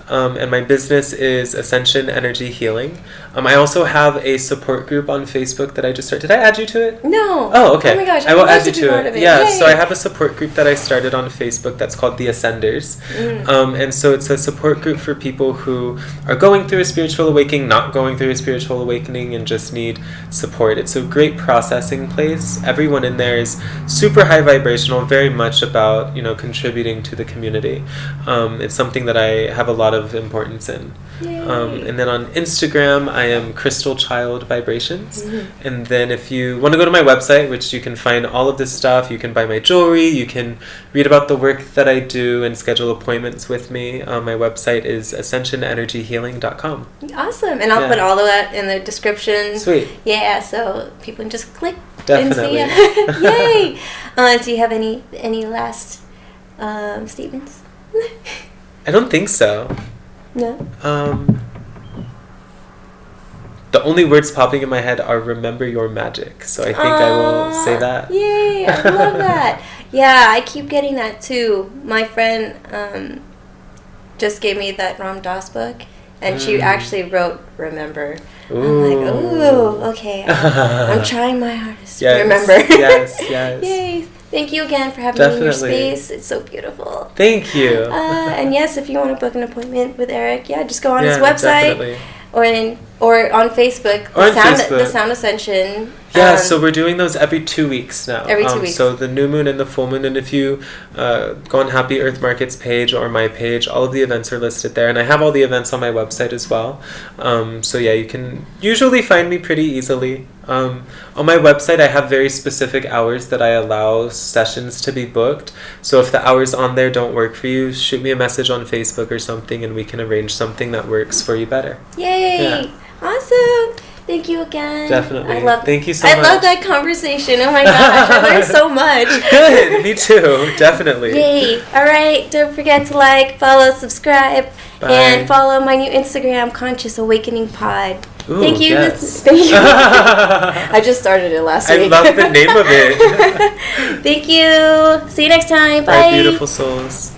And my business is Ascension Energy Healing. I also have a support group on Facebook that I just started. Did I add you to it? No. Oh, okay. Oh my gosh, I will add you to it. Yeah, Yay. so I have a support group that I started on Facebook that's called The Ascenders. And so it's a support group for people who are going through a spiritual awakening, not going through a spiritual awakening, and just need support. It's a great processing place. Everyone in there is super high vibrational, very much about, contributing to the community. It's something that I have a lot of importance in. And then on Instagram, I am Crystal Child Vibrations. And then if you want to go to my website, which you can find all of this stuff, you can buy my jewelry, you can read about the work that I do and schedule appointments with me. My website is ascensionenergyhealing.com. Awesome. And I'll put all of that in the description. Sweet. Yeah, so people can just click. Definitely. And see Yay. Do you have any last statements? I don't think so. No. The only words popping in my head are "remember your magic," so I think I will say that. Yay! I love that. Yeah, I keep getting that too. My friend just gave me that Ram Dass book, and she actually wrote "remember." Ooh. I'm like, ooh, okay. I'm trying my hardest to Yes, remember. yes. Yay! Thank you again for having me in your space. It's so beautiful. Thank you. And yes, if you want to book an appointment with Eric, just go on his website. Definitely. Or on Facebook. The Sound Ascension. Yeah, so we're doing those every 2 weeks now. Every 2 weeks. So the new moon and the full moon, and if you go on Happy Earth Market's page or my page, all of the events are listed there, and I have all the events on my website as well. So you can usually find me pretty easily. On my website, I have very specific hours that I allow sessions to be booked. So if the hours on there don't work for you, shoot me a message on Facebook or something, and we can arrange something that works for you better. Yay! Yeah. Awesome! Thank you again. Definitely. Thank you so I much. love that conversation. Oh my gosh, I learned so much. Good. Me too. Definitely. Yay. All right. Don't forget to like, follow, subscribe, Bye. and follow my new Instagram, Conscious Awakening Pod. Ooh, Thank you. yes. Thank you. I just started it last week. I love the name of it. Thank you. See you next time. Bye. Bye, beautiful souls.